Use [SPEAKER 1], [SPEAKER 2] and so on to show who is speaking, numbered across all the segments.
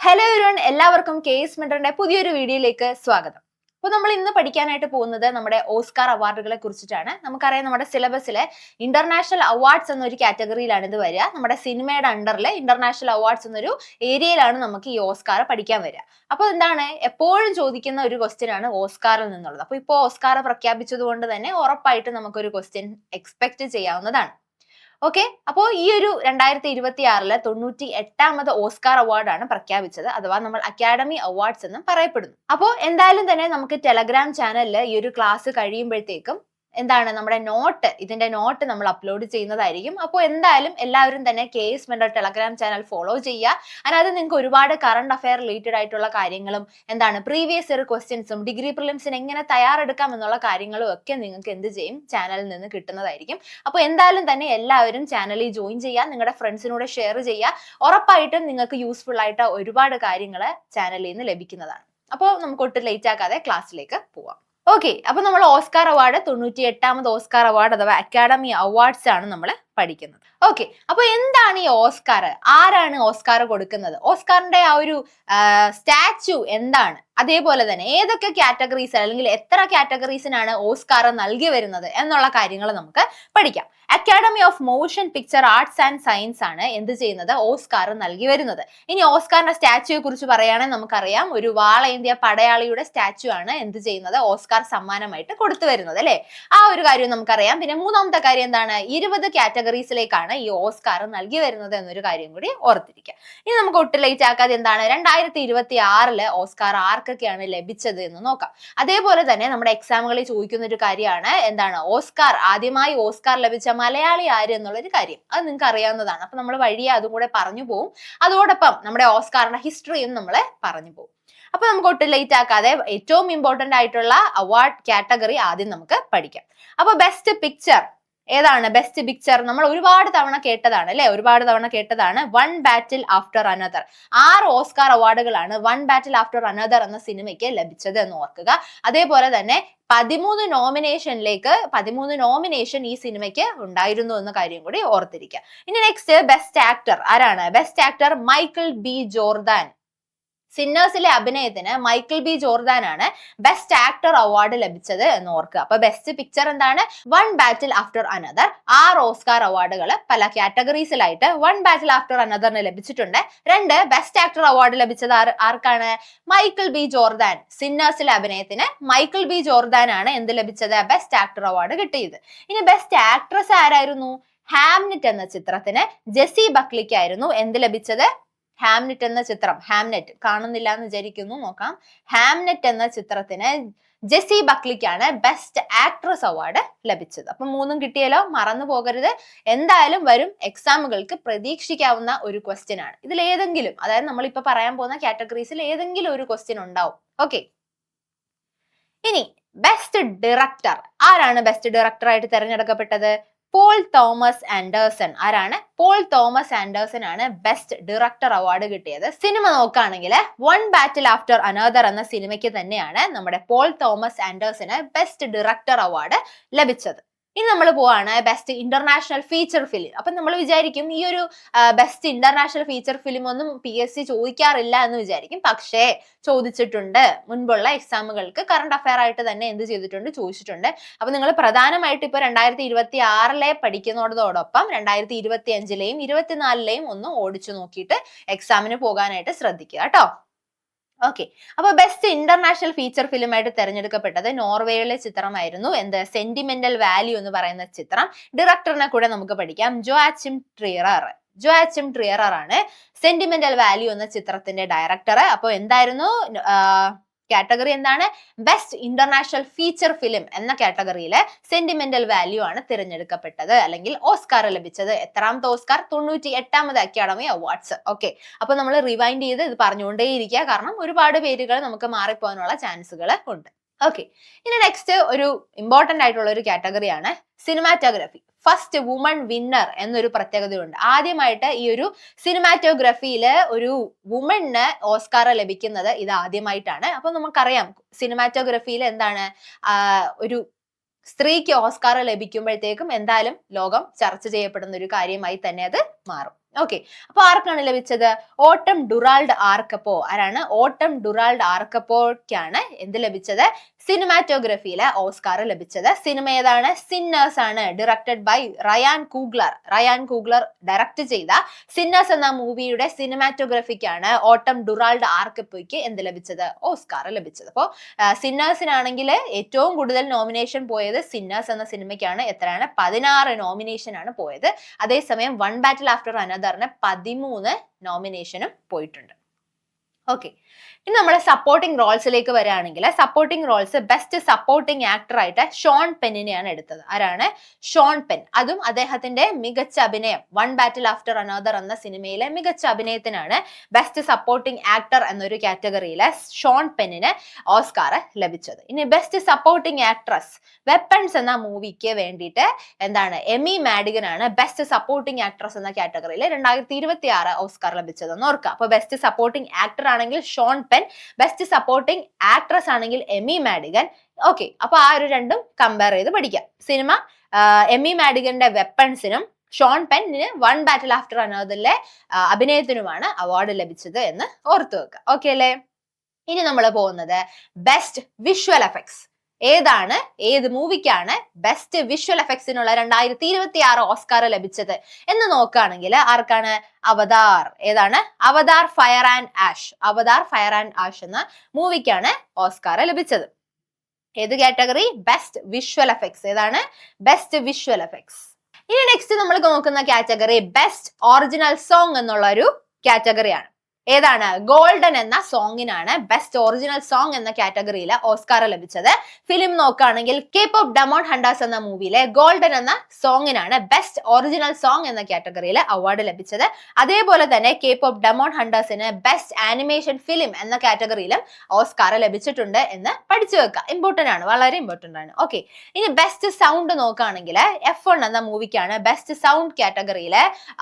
[SPEAKER 1] Hello everyone, എല്ലാവർക്കും KS മെന്ററിന്റെ പുതിയൊരു വീഡിയോയിലേക്ക് സ്വാഗതം. അപ്പോൾ നമ്മൾ ഇന്ന് പഠിക്കാനായിട്ട് പോകുന്നത് നമ്മുടെ ഓസ്കാർ അവാർഡുകളെ കുറിച്ചിട്ടാണ്. നമുക്കറിയാം നമ്മുടെ സിലബസിലെ ഇന്റർനാഷണൽ അവാർഡ്സ് എന്നൊരു കാറ്റഗറിയിലാണ് ഇത് വരിക. നമ്മുടെ സിനിമയുടെ അണ്ടറിൽ ഇന്റർനാഷണൽ അവാർഡ്സ് എന്നൊരു ഏരിയയിലാണ് നമുക്ക് ഈ ഓസ്കാർ പഠിക്കാൻ വരിക. അപ്പോൾ എന്താണ് എപ്പോഴും ചോദിക്കുന്ന ഒരു ക്വസ്റ്റ്യൻ ആണ് ഓസ്കാറിൽ നിന്നുള്ളത്. അപ്പോൾ ഇപ്പോൾ ഓസ്കാർ പ്രഖ്യാപിച്ചത് കൊണ്ട് തന്നെ ഉറപ്പായിട്ട് നമുക്കൊരു ക്വസ്റ്റ്യൻ എക്സ്പെക്ട് ചെയ്യാവുന്നതാണ്. ഓക്കെ, അപ്പോൾ ഈ ഒരു 2026 98ാമത് ഓസ്കാർ അവാർഡാണ് പ്രഖ്യാപിച്ചത്. അഥവാ നമ്മൾ അക്കാഡമി അവാർഡ്സ് എന്നും പറയപ്പെടുന്നു. അപ്പോൾ എന്തായാലും തന്നെ നമുക്ക് ടെലഗ്രാം ചാനലിൽ ഈ ഒരു ക്ലാസ് കഴിയുമ്പോഴത്തേക്കും എന്താണ് നമ്മുടെ ഇതിന്റെ നോട്ട് നമ്മൾ അപ്ലോഡ് ചെയ്യുന്നതായിരിക്കും. അപ്പോൾ എന്തായാലും എല്ലാവരും തന്നെ KS mentor Telegram channel follow ചെയ്യുക. അതിനകത്ത് നിങ്ങൾക്ക് ഒരുപാട് കറണ്ട് അഫയർ റിലേറ്റഡ് ആയിട്ടുള്ള കാര്യങ്ങളും എന്താണ് പ്രീവിയസ് ഇയർ ക്വസ്റ്റ്യൻസും ഡിഗ്രി പ്രിലിംസിന് എങ്ങനെ തയ്യാറെടുക്കാം എന്നുള്ള കാര്യങ്ങളും ഒക്കെ നിങ്ങൾക്ക് എന്ത് ചെയ്യും ചാനലിൽ നിന്ന് കിട്ടുന്നതായിരിക്കും. അപ്പോൾ എന്തായാലും തന്നെ എല്ലാവരും ചാനലിൽ ജോയിൻ ചെയ്യുക, നിങ്ങളുടെ ഫ്രണ്ട്സിനോട് ഷെയർ ചെയ്യുക. ഉറപ്പായിട്ടും നിങ്ങൾക്ക് യൂസ്ഫുൾ ആയിട്ട് ഒരുപാട് കാര്യങ്ങൾ ചാനലിൽ നിന്ന് ലഭിക്കുന്നതാണ്. അപ്പോൾ നമുക്ക് ഒട്ടും ലേറ്റ് ആക്കാതെ ക്ലാസ്സിലേക്ക് പോവാം. ഓക്കെ, അപ്പൊ നമ്മൾ ഓസ്കാർ അവാർഡ് 98ാമത് ഓസ്കാർ അവാർഡ് അഥവാ അക്കാഡമി അവാർഡ്സ് ആണ് നമ്മൾ പഠിക്കുന്നത്. ഓക്കെ, അപ്പൊ എന്താണ് ഈ ഓസ്കാർ? ആരാണ് ഓസ്കാർ കൊടുക്കുന്നത്? ഓസ്കാറിന്റെ ആ ഒരു സ്റ്റാച്യു എന്താണ്? അതേപോലെ തന്നെ ഏതൊക്കെ കാറ്റഗറീസ് അല്ലെങ്കിൽ എത്ര കാറ്റഗറീസിനാണ് ഓസ്കാർ നൽകി വരുന്നത് എന്നുള്ള കാര്യങ്ങൾ നമുക്ക് പഠിക്കാം. Academy of motion picture arts and science ആണ് എന്ത് ചെയ്യുന്നത്? ഓസ്കാർ നൽകി വരുന്നത്. ഇനി ഓസ്കാറിന്റെ സ്റ്റാച്യുയെ കുറിച്ച് പറയുകയാണെങ്കിൽ നമുക്കറിയാം, ഒരു വാളേന്ത്യ പടയാളിയുടെ സ്റ്റാച്യു ആണ് എന്ത് ചെയ്യുന്നത്? ഓസ്കാർ സമ്മാനമായിട്ട് കൊടുത്തു വരുന്നത്, അല്ലെ? ആ ഒരു കാര്യം നമുക്കറിയാം. പിന്നെ മൂന്നാമത്തെ കാര്യം എന്താണ്? 20 കാറ്റഗറീസിലേക്കാണ് ഈ ഓസ്കാർ നൽകി വരുന്നത് എന്നൊരു കാര്യം കൂടി ഓർത്തിരിക്കുക. ഇനി നമുക്ക് ഒട്ടും ലേറ്റ് ആക്കാതെ എന്താണ് 2026 ഓസ്കാർ ആർക്കൊക്കെയാണ് ലഭിച്ചത് എന്ന് നോക്കാം. അതേപോലെ തന്നെ നമ്മുടെ എക്സാമുകളിൽ ചോദിക്കുന്ന ഒരു കാര്യമാണ് എന്താണ് ആദ്യമായി ഓസ്കാർ ലഭിച്ച മലയാളി ആര് എന്നുള്ളൊരു കാര്യം. അത് നിങ്ങൾക്ക് അറിയാവുന്നതാണ്. അപ്പൊ നമ്മൾ വഴിയെ അതും കൂടെ പറഞ്ഞു പോകും. അതോടൊപ്പം നമ്മുടെ ഓസ്കാറിന്റെ ഹിസ്റ്ററിയും നമ്മൾ പറഞ്ഞു പോകും. അപ്പൊ നമുക്ക് ഒട്ടും ലേറ്റ് ആക്കാതെ ഏറ്റവും ഇമ്പോർട്ടന്റ് ആയിട്ടുള്ള അവാർഡ് കാറ്റഗറി ആദ്യം നമുക്ക് പഠിക്കാം. അപ്പൊ ബെസ്റ്റ് പിക്ചർ ഏതാണ്? ബെസ്റ്റ് പിക്ചർ നമ്മൾ ഒരുപാട് തവണ കേട്ടതാണ്, അല്ലെ? ഒരുപാട് തവണ കേട്ടതാണ് one battle after another. 6 Oscar അവാർഡുകളാണ് one battle after another എന്ന സിനിമയ്ക്ക് ലഭിച്ചത് എന്ന് ഓർക്കുക. അതേപോലെ തന്നെ 13 നോമിനേഷൻ ഈ സിനിമയ്ക്ക് ഉണ്ടായിരുന്നു എന്ന കാര്യം കൂടി ഓർത്തിരിക്കുക. ഇനി നെക്സ്റ്റ് ബെസ്റ്റ് ആക്ടർ ആരാണ്? Best actor Michael B Jordan. സിന്നേഴ്സിലെ അഭിനയത്തിന് മൈക്കിൾ ബി ജോർദാൻ ആണ് ബെസ്റ്റ് ആക്ടർ അവാർഡ് ലഭിച്ചത് എന്ന് ഓർക്കുക. അപ്പൊ ബെസ്റ്റ് പിക്ചർ എന്താണ്? One battle after another. 6 Oscar അവാർഡുകൾ പല കാറ്റഗറീസിലായിട്ട് വൺ ബാറ്റിൽ ആഫ്റ്റർ അനദറിന് ലഭിച്ചിട്ടുണ്ട്. 2 ബെസ്റ്റ് ആക്ടർ അവാർഡ് ലഭിച്ചത് ആർക്കാണ്? Michael B Jordan. സിന്നേഴ്സിലെ അഭിനയത്തിന് മൈക്കിൾ ബി ജോർദാൻ ആണ് എന്ത് ലഭിച്ചത്? ബെസ്റ്റ് ആക്ടർ അവാർഡ് കിട്ടിയത്. ഇനി ബെസ്റ്റ് ആക്ട്രസ് ആരായിരുന്നു? ഹാംനെറ്റ് എന്ന ചിത്രത്തിന് ജെസി ബക്ലിക്കായിരുന്നു എന്ത് ലഭിച്ചത്? ഹാംനെറ്റ് എന്ന ചിത്രം, ഹാംനെറ്റ് കാണുന്നില്ല എന്ന് വിചാരിക്കുന്നു, നോക്കാം. ഹാംനെറ്റ് എന്ന ചിത്രത്തിന് ജെസി ബക്ലിക്കാണ് ബെസ്റ്റ് ആക്ട്രസ് അവാർഡ് ലഭിച്ചത്. അപ്പൊ 3ഉം കിട്ടിയല്ലോ, മറന്നു പോകരുത്. എന്തായാലും വരും എക്സാമുകൾക്ക് പ്രതീക്ഷിക്കാവുന്ന ഒരു ക്വസ്റ്റ്യൻ ആണ്. ഇതിൽ ഏതെങ്കിലും, അതായത് നമ്മളിപ്പോ പറയാൻ പോകുന്ന കാറ്റഗറീസിൽ ഏതെങ്കിലും ഒരു ക്വസ്റ്റ്യൻ ഉണ്ടാവും. ഓക്കെ, ഇനി ബെസ്റ്റ് ഡയറക്ടർ ആരാണ് ബെസ്റ്റ് ഡയറക്ടർ ആയിട്ട് തിരഞ്ഞെടുക്കപ്പെട്ടത്? Paul Thomas Anderson. ആരാണ്? പോൾ തോമസ് ആൻഡേഴ്സൺ ആണ് ബെസ്റ്റ് ഡയറക്ടർ അവാർഡ് കിട്ടിയത്. സിനിമ നോക്കുകയാണെങ്കിൽ വൺ ബാറ്റിൽ ആഫ്റ്റർ അനദർ എന്ന സിനിമയ്ക്ക് തന്നെയാണ് നമ്മുടെ പോൾ തോമസ് ആൻഡേഴ്സന് ബെസ്റ്റ് ഡയറക്ടർ അവാർഡ് ലഭിച്ചത്. ഇനി നമ്മൾ പോവാണ് ബെസ്റ്റ് ഇന്റർനാഷണൽ ഫീച്ചർ ഫിലിം. അപ്പൊ നമ്മൾ വിചാരിക്കും ഈ ഒരു ബെസ്റ്റ് ഇന്റർനാഷണൽ ഫീച്ചർ ഫിലിം ഒന്നും PSC ചോദിക്കാറില്ല എന്ന് വിചാരിക്കും. പക്ഷേ ചോദിച്ചിട്ടുണ്ട്. മുൻപുള്ള എക്സാമുകൾക്ക് കറണ്ട് അഫയർ ആയിട്ട് തന്നെ എന്ത് ചെയ്തിട്ടുണ്ട്? ചോദിച്ചിട്ടുണ്ട്. അപ്പൊ നിങ്ങൾ പ്രധാനമായിട്ട് ഇപ്പൊ 2026 പഠിക്കുന്നതോടൊപ്പം 2025 24 ഒന്ന് ഓടിച്ചു നോക്കിയിട്ട് എക്സാമിന് പോകാനായിട്ട് ശ്രദ്ധിക്കുക കേട്ടോ. ഓക്കെ, അപ്പൊ ബെസ്റ്റ് ഇന്റർനാഷണൽ ഫീച്ചർ ഫിലിം ആയിട്ട് തെരഞ്ഞെടുക്കപ്പെട്ടത് നോർവേയിലെ ചിത്രമായിരുന്നു എന്ത്? സെന്റിമെന്റൽ വാല്യൂ എന്ന് പറയുന്ന ചിത്രം. ഡയറക്ടറിനെ കൂടെ നമുക്ക് പഠിക്കാം. ജോആച്ചിം ട്രിയറർ ആണ് സെന്റിമെന്റൽ വാല്യൂ എന്ന ചിത്രത്തിന്റെ ഡയറക്ടർ. അപ്പൊ എന്തായിരുന്നു കാറ്റഗറി? എന്താണ്? ബെസ്റ്റ് ഇന്റർനാഷണൽ ഫീച്ചർ ഫിലിം എന്ന കാറ്റഗറിയിലെ സെന്റിമെന്റൽ വാല്യൂ ആണ് തിരഞ്ഞെടുക്കപ്പെട്ടത് അല്ലെങ്കിൽ ഓസ്കാർ ലഭിച്ചത്. എത്രാമത്തെ ഓസ്കാർ? 98ാമത് അക്കാഡമി അവാർഡ്സ്. ഓക്കെ, അപ്പൊ നമ്മൾ റിവൈൻഡ് ചെയ്ത് ഇത് പറഞ്ഞുകൊണ്ടേയിരിക്കുക, കാരണം ഒരുപാട് പേരുകൾ നമുക്ക് മാറിപ്പോകാനുള്ള ചാൻസുകൾ ഉണ്ട്. ഓക്കെ, ഇനി നെക്സ്റ്റ് ഒരു ഇമ്പോർട്ടന്റ് ആയിട്ടുള്ള ഒരു കാറ്റഗറിയാണ് സിനിമാറ്റോഗ്രാഫി. ഫസ്റ്റ് വുമൺ വിന്നർ എന്നൊരു പ്രത്യേകതയുണ്ട്. ആദ്യമായിട്ട് ഈ ഒരു സിനിമാറ്റോഗ്രഫിയില് ഒരു വുമണിന് ഓസ്കാർ ലഭിക്കുന്നത് ഇത് ആദ്യമായിട്ടാണ്. അപ്പൊ നമുക്കറിയാം സിനിമാറ്റോഗ്രഫിയിൽ എന്താണ് ഒരു സ്ത്രീക്ക് ഓസ്കാർ ലഭിക്കുമ്പോഴത്തേക്കും എന്തായാലും ലോകം ചർച്ച ചെയ്യപ്പെടുന്ന ഒരു കാര്യമായി തന്നെ അത് മാറും. ഓക്കെ, അപ്പൊ ആർക്കാണ് ലഭിച്ചത്? ഓട്ടം ഡുറാൾഡ് ആർക്കപ്പോ. ആരാണ്? ഓട്ടം ഡുറാൾഡ് ആർക്കപ്പോയ്ക്കാണ് എന്ത് ലഭിച്ചത്? സിനിമാറ്റോഗ്രഫിയിലെ ഓസ്കാർ ലഭിച്ചത്. സിനിമ ഏതാണ്? സിന്നേഴ്സ് ആണ്. Directed by Ryan Coogler. Ryan Coogler direct ചെയ്ത സിന്നേഴ്സ് എന്ന മൂവിയുടെ സിനിമാറ്റോഗ്രഫിക്കാണ് ഓട്ടം ഡുറാൾഡ് ആർക്കപ്പോയ്ക്ക് എന്ത് ലഭിച്ചത്? ഓസ്കാർ ലഭിച്ചത്. അപ്പോൾ സിന്നേഴ്സിനാണെങ്കിൽ ഏറ്റവും കൂടുതൽ നോമിനേഷൻ പോയത് സിന്നേഴ്സ് എന്ന സിനിമയ്ക്കാണ്. എത്രയാണ്? 16 നോമിനേഷൻ ആണ് പോയത്. അതേസമയം വൺ ബാറ്റിൽ ആഫ്റ്റർ അനദറിന് 13 നോമിനേഷനും പോയിട്ടുണ്ട്. ഓക്കെ, ഇനി നമ്മൾ സപ്പോർട്ടിംഗ് റോൾസിലേക്ക് വരികയാണെങ്കിൽ supporting roles best supporting actor ആയിട്ട് ഷോൺ പെന്നിനെയാണ് എടുത്തത്. ആരാണ്? Sean Penn. അതും അദ്ദേഹത്തിന്റെ മികച്ച അഭിനയം വൺ ബാറ്റിൽ ആഫ്റ്റർ അനദർ എന്ന സിനിമയിലെ മികച്ച അഭിനയത്തിനാണ് ബെസ്റ്റ് സപ്പോർട്ടിംഗ് ആക്ടർ എന്നൊരു കാറ്റഗറിയിലെ ഷോൺ പെന്നിന് ഓസ്കാർ ലഭിച്ചത്. ഇനി ബെസ്റ്റ് സപ്പോർട്ടിംഗ് ആക്ട്രസ് വെപ്പൺസ് എന്ന മൂവിക്ക് വേണ്ടിയിട്ട് എന്താണ്? എമി മാഡിഗൻ ആണ് ബെസ്റ്റ് സപ്പോർട്ടിംഗ് ആക്ട്രസ് എന്ന കാറ്റഗറിയിൽ 2026 ഓസ്കാർ ലഭിച്ചതെന്ന് ഓർക്കുക. അപ്പൊ ബെസ്റ്റ് സപ്പോർട്ടിംഗ് ആക്ടർ ആണെങ്കിൽ Sean Penn, best supporting actress ആണെങ്കിൽ എമി മാഡിഗൻ. ഓക്കെ, അപ്പൊ ആ ഒരു രണ്ടും കമ്പയർ ചെയ്ത് പഠിക്കാം. സിനിമ എമി മാഡിഗന്റെ വെപ്പൺസിനും ഷോൺ പെന്നിന് വൺ ബാറ്റിൽ ആഫ്റ്റർ അനദറിലെ അഭിനയത്തിനുമാണ് അവാർഡ് ലഭിച്ചത് എന്ന് ഓർത്തു വെക്കുക. ഓക്കെ അല്ലേ? ഇനി നമ്മൾ പോകുന്നത് ബെസ്റ്റ് വിഷ്വൽ എഫക്ട്സ്. ഏതാണ്? ഏത് മൂവിക്കാണ് ബെസ്റ്റ് വിഷ്വൽ എഫക്ട്സിനുള്ള 2026 ഓസ്കാർ ലഭിച്ചത് എന്ന് നോക്കുകയാണെങ്കിൽ ആർക്കാണ്? അവതാർ. ഏതാണ്? Avatar fire and ash. Avatar fire and ash എന്ന മൂവിക്കാണ് ഓസ്കാർ ലഭിച്ചത്. ഏത് കാറ്റഗറി? Best visual effects. ഏതാണ്? Best visual effects. ഇനി നെക്സ്റ്റ് നമ്മൾ നോക്കുന്ന കാറ്റഗറി ബെസ്റ്റ് ഒറിജിനൽ സോങ് എന്നുള്ള ഒരു കാറ്റഗറിയാണ്. ഏതാണ്? ഗോൾഡൻ എന്ന സോങ്ങിനാണ് ബെസ്റ്റ് ഒറിജിനൽ സോങ് എന്ന കാറ്റഗറിയിൽ ഓസ്കാർ ലഭിച്ചത്. ഫിലിം നോക്കുകയാണെങ്കിൽ കേപ്പ് ഓഫ് ഡെമോൺ ഹണ്ടേഴ്സ് എന്ന മൂവിയിലെ ഗോൾഡൻ എന്ന സോങ്ങിനാണ് ബെസ്റ്റ് ഒറിജിനൽ സോങ് എന്ന കാറ്റഗറിയിൽ അവാർഡ് ലഭിച്ചത്. അതേപോലെ തന്നെ കേപ്പ് ഓഫ് ഡെമോൺ ഹണ്ടേഴ്സിന് ബെസ്റ്റ് ആനിമേഷൻ ഫിലിം എന്ന കാറ്റഗറിയിലും ഓസ്കാർ ലഭിച്ചിട്ടുണ്ട് എന്ന് പഠിച്ചു വെക്കുക. ഇമ്പോർട്ടന്റ് ആണ്, വളരെ ഇമ്പോർട്ടന്റ് ആണ്. ഓക്കെ, ഇനി ബെസ്റ്റ് സൗണ്ട് നോക്കുകയാണെങ്കിൽ F1 എന്ന മൂവിക്കാണ് ബെസ്റ്റ് സൗണ്ട് കാറ്റഗറിയിൽ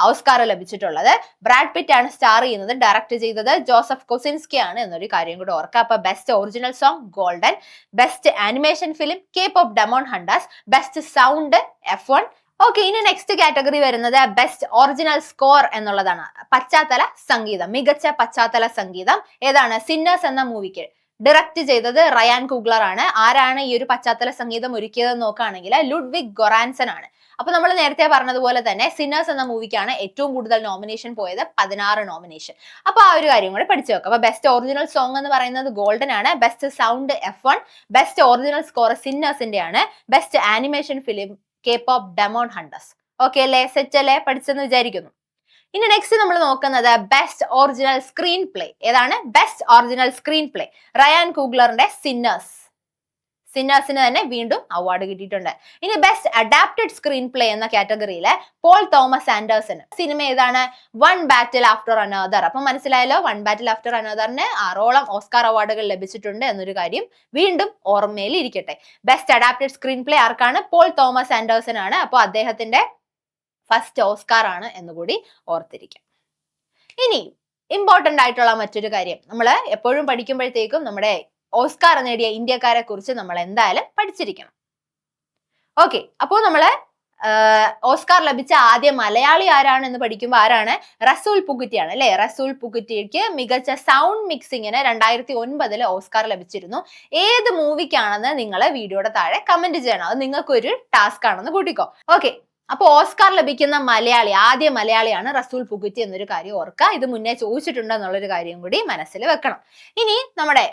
[SPEAKER 1] ഓസ്കാർ ലഭിച്ചിട്ടുള്ളത്. ബ്രാഡ് പിറ്റ് ആണ് സ്റ്റാർ ചെയ്യുന്നത്. ഡയറക്ട് ചെയ്തത് ജോസഫ് കൊസിൻസ്കി ആണ് എന്നൊരു കാര്യം കൂടെ ഓർക്കുക. അപ്പൊ best original song golden, best animation film K-pop demon hunters, best sound F1. Okay, ഇനി നെക്സ്റ്റ് കാറ്റഗറി വരുന്നത് ബെസ്റ്റ് ഒറിജിനൽ സ്കോർ എന്നുള്ളതാണ്. പശ്ചാത്തല സംഗീതം, മികച്ച പശ്ചാത്തല സംഗീതം. ഏതാണ്? സിന്നേഴ്സ് എന്ന മൂവിക്ക് ഡയറക്റ്റ് ചെയ്തത് റയാൻ കൂഗ്ലർ ആണ്. ആരാണ് ഈ ഒരു പശ്ചാത്തല സംഗീതം ഒരുക്കിയതെന്ന് നോക്കുകയാണെങ്കിൽ ലുഡ്വിഗ് ഗൊറാൻസൺ ആണ്. അപ്പൊ നമ്മൾ നേരത്തെ പറഞ്ഞതുപോലെ തന്നെ സിന്നേഴ്സ് എന്ന മൂവിക്കാണ് ഏറ്റവും കൂടുതൽ നോമിനേഷൻ പോയത്, 16 നോമിനേഷൻ. അപ്പൊ ആ ഒരു കാര്യം കൂടെ പഠിച്ചു വെക്കാം. അപ്പൊ ബെസ്റ്റ് ഒറിജിനൽ സോങ് എന്ന് പറയുന്നത് ഗോൾഡൻ ആണ്, best sound F1, best original score സിന്നേഴ്സിന്റെ ആണ്, best animation film K-pop demon hunters. Okay അല്ലേ? സെറ്റ് അല്ലേ? പഠിച്ചെന്ന് വിചാരിക്കുന്നു. ഇനി നെക്സ്റ്റ് നമ്മൾ നോക്കുന്നത് ബെസ്റ്റ് ഒറിജിനൽ സ്ക്രീൻ പ്ലേ. ഏതാണ്? Best original screenplay. Ryan കൂഗ്ലറിന്റെ സിന്നേഴ്സ്. സിന്നേഴ്സിന് തന്നെ വീണ്ടും അവാർഡ് കിട്ടിയിട്ടുണ്ട്. ഇനി ബെസ്റ്റ് അഡാപ്റ്റഡ് സ്ക്രീൻ പ്ലേ എന്ന കാറ്റഗറിയിലെ പോൾ തോമസ് ആൻഡേഴ്സന് സിനിമ ഏതാണ്? One battle after another. അപ്പൊ മനസ്സിലായല്ലോ, വൺ ബാറ്റിൽ ആഫ്റ്റർ അനദറിന് 6ഓളം ഓസ്കാർ അവാർഡുകൾ ലഭിച്ചിട്ടുണ്ട് എന്നൊരു കാര്യം വീണ്ടും ഓർമ്മയിൽ ഇരിക്കട്ടെ. ബെസ്റ്റ് അഡാപ്റ്റഡ് സ്ക്രീൻ പ്ലേ ആർക്കാണ്? പോൾ തോമസ് ആൻഡേഴ്സൺ ആണ്. അപ്പോൾ അദ്ദേഹത്തിന്റെ ഫസ്റ്റ് ഓസ്കാർ ആണ് എന്നുകൂടി ഓർത്തിരിക്കാം. ഇനി ഇമ്പോർട്ടന്റ് ആയിട്ടുള്ള മറ്റൊരു കാര്യം, നമ്മൾ എപ്പോഴും പഠിക്കുമ്പോഴത്തേക്കും നമ്മുടെ ഓസ്കാർ നേടിയ ഇന്ത്യക്കാരെ കുറിച്ച് നമ്മൾ എന്തായാലും പഠിച്ചിരിക്കണം. ഓക്കെ, അപ്പോൾ നമ്മള് ഓസ്കാർ ലഭിച്ച ആദ്യ മലയാളി ആരാണെന്ന് പഠിക്കുമ്പോൾ ആരാണ്? റസൂൽ പുകുറ്റിയാണ് അല്ലെ? റസൂൽ പുകുറ്റിക്ക് മികച്ച സൗണ്ട് മിക്സിങ്ങിന് 2009 ഓസ്കാർ ലഭിച്ചിരുന്നു. ഏത് മൂവിക്കാണെന്ന് നിങ്ങൾ വീഡിയോയുടെ താഴെ കമന്റ് ചെയ്യണം. അത് നിങ്ങൾക്കൊരു ടാസ്ക് ആണെന്ന് കൂട്ടിക്കോ. ഓക്കെ, അപ്പൊ ഓസ്കാർ ലഭിക്കുന്ന മലയാളി, ആദ്യ മലയാളിയാണ് റസൂൽ പുകുറ്റി എന്നൊരു കാര്യം ഓർക്കുക. ഇത് മുന്നേ ചോദിച്ചിട്ടുണ്ട് എന്നുള്ളൊരു കാര്യം കൂടി മനസ്സിൽ വെക്കണം. ഇനി നമ്മുടെ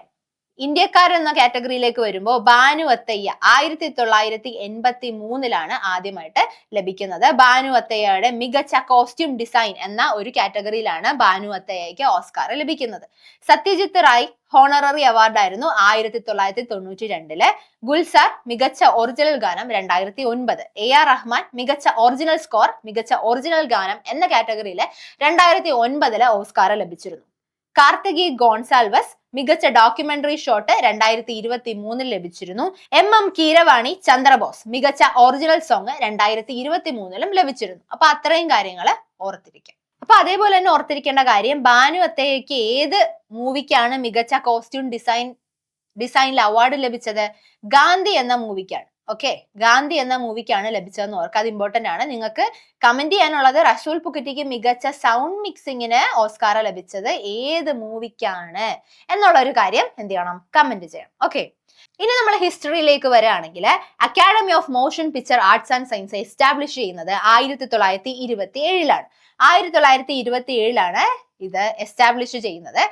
[SPEAKER 1] ഇന്ത്യക്കാർ എന്ന കാറ്റഗറിയിലേക്ക് വരുമ്പോൾ ബാനു അത്തയ്യ 1983 ആദ്യമായിട്ട് ലഭിക്കുന്നത്. ബാനു അത്തയ്യയുടെ മികച്ച കോസ്റ്റ്യൂം ഡിസൈൻ എന്ന ഒരു കാറ്റഗറിയിലാണ് ബാനു അത്തയ്യയ്ക്ക് ഓസ്കാർ ലഭിക്കുന്നത്. സത്യജിത്ത് റായ് ഹോണററി അവാർഡായിരുന്നു 1992. ഗുൽസാർ മികച്ച ഒറിജിനൽ ഗാനം 2009. AR റഹ്മാൻ മികച്ച ഒറിജിനൽ സ്കോർ, മികച്ച ഒറിജിനൽ ഗാനം എന്ന കാറ്റഗറിയിൽ 2009 ഓസ്കാർ ലഭിച്ചിരുന്നു. കാർത്തികി ഗോൺസാൽവസ് മികച്ച ഡോക്യുമെന്ററി ഷോട്ട് 2023 ലഭിച്ചിരുന്നു. MM കീരവാണി ചന്ദ്രബോസ് മികച്ച ഒറിജിനൽ സോങ് 2023 ലഭിച്ചിരുന്നു. അപ്പൊ അത്രയും കാര്യങ്ങൾ ഓർത്തിരിക്കാം. അപ്പൊ അതേപോലെ തന്നെ ഓർത്തിരിക്കേണ്ട കാര്യം, ബാനു അത്തയ്യയ്ക്ക് ഏത് മൂവിക്കാണ് മികച്ച കോസ്റ്റ്യൂം ഡിസൈനിൽ അവാർഡ് ലഭിച്ചത്? ഗാന്ധി എന്ന മൂവിക്കാണ്. ഓക്കെ, ഗാന്ധി എന്ന മൂവിക്കാണ് ലഭിച്ചതെന്ന് ഓർക്കുക. അത് ഇമ്പോർട്ടന്റ് ആണ്. നിങ്ങൾക്ക് കമന്റ് ചെയ്യാനുള്ളത് റസൂൽ പുക്കിറ്റിക്ക് മികച്ച സൗണ്ട് മിക്സിങ്ങിന് ഓസ്കാർ ലഭിച്ചത് ഏത് മൂവിക്കാണ് എന്നുള്ള ഒരു കാര്യം എന്ത് ചെയ്യണം, കമന്റ് ചെയ്യണം. ഓക്കെ, ഇനി നമ്മൾ ഹിസ്റ്ററിയിലേക്ക് വരികയാണെങ്കിൽ academy of motion picture arts and science establish ചെയ്യുന്നത് 1927 1927 ഇത് എസ്റ്റാബ്ലിഷ് ചെയ്യുന്നത്.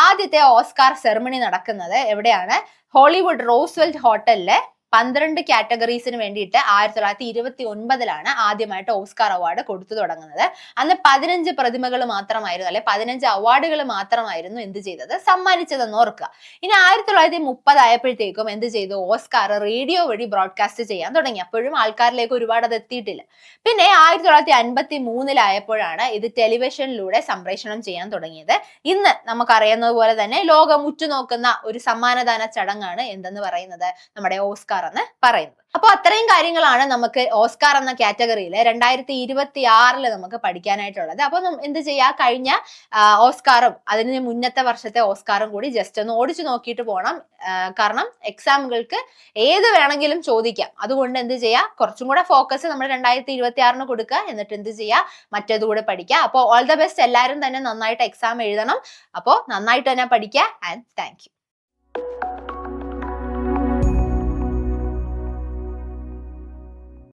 [SPEAKER 1] ആദ്യത്തെ ഓസ്കാർ സെറമണി നടക്കുന്നത് എവിടെയാണ്? ഹോളിവുഡ് റോസ്വെൽറ്റ് ഹോട്ടലിലെ 12 കാറ്റഗറീസിന് വേണ്ടിയിട്ട് 1929 ആദ്യമായിട്ട് ഓസ്കാർ അവാർഡ് കൊടുത്തു തുടങ്ങുന്നത്. അന്ന് 15 പ്രതിമകൾ മാത്രമായിരുന്നു, അല്ലെ 15 അവാർഡുകൾ മാത്രമായിരുന്നു എന്ത് ചെയ്തത്, സമ്മാനിച്ചതെന്ന് ഓർക്കുക. ഇനി 1930 ആയപ്പോഴത്തേക്കും എന്ത് ചെയ്തു, ഓസ്കാർ റേഡിയോ വഴി ബ്രോഡ്കാസ്റ്റ് ചെയ്യാൻ തുടങ്ങി. അപ്പോഴും ആൾക്കാരിലേക്ക് ഒരുപാട് അത് എത്തിയിട്ടില്ല. പിന്നെ 1953 ഇത് ടെലിവിഷനിലൂടെ സംപ്രേഷണം ചെയ്യാൻ തുടങ്ങിയത്. ഇന്ന് നമുക്കറിയുന്നത് പോലെ തന്നെ ലോകം ഉറ്റുനോക്കുന്ന ഒരു സമ്മാനദാന ചടങ്ങാണ് എന്തെന്ന് പറയുന്നത്, നമ്മുടെ ഓസ്കാർ എന്ന് പറയുന്നത്. അപ്പൊ അത്രയും കാര്യങ്ങളാണ് നമുക്ക് ഓസ്കാർ എന്ന കാറ്റഗറിയിൽ 2026 നമുക്ക് പഠിക്കാനായിട്ടുള്ളത്. അപ്പൊ എന്ത് ചെയ്യാ, കഴിഞ്ഞ ഓസ്കാറും അതിന് മുന്നത്തെ വർഷത്തെ ഓസ്കാറും കൂടി ജസ്റ്റ് ഒന്ന് ഓടിച്ചു നോക്കിയിട്ട് പോകണം. കാരണം എക്സാമുകൾക്ക് ഏത് വേണമെങ്കിലും ചോദിക്കാം. അതുകൊണ്ട് എന്ത് ചെയ്യാ, കുറച്ചും കൂടെ ഫോക്കസ് നമ്മൾ 2026 കൊടുക്കുക. എന്നിട്ട് എന്ത് ചെയ്യാ, മറ്റേതുകൂടെ പഠിക്കുക. അപ്പോൾ ഓൾ ദ ബെസ്റ്റ്. എല്ലാവരും തന്നെ നന്നായിട്ട് എക്സാം എഴുതണം. അപ്പോൾ നന്നായിട്ട് തന്നെ പഠിക്കുക. And thank you.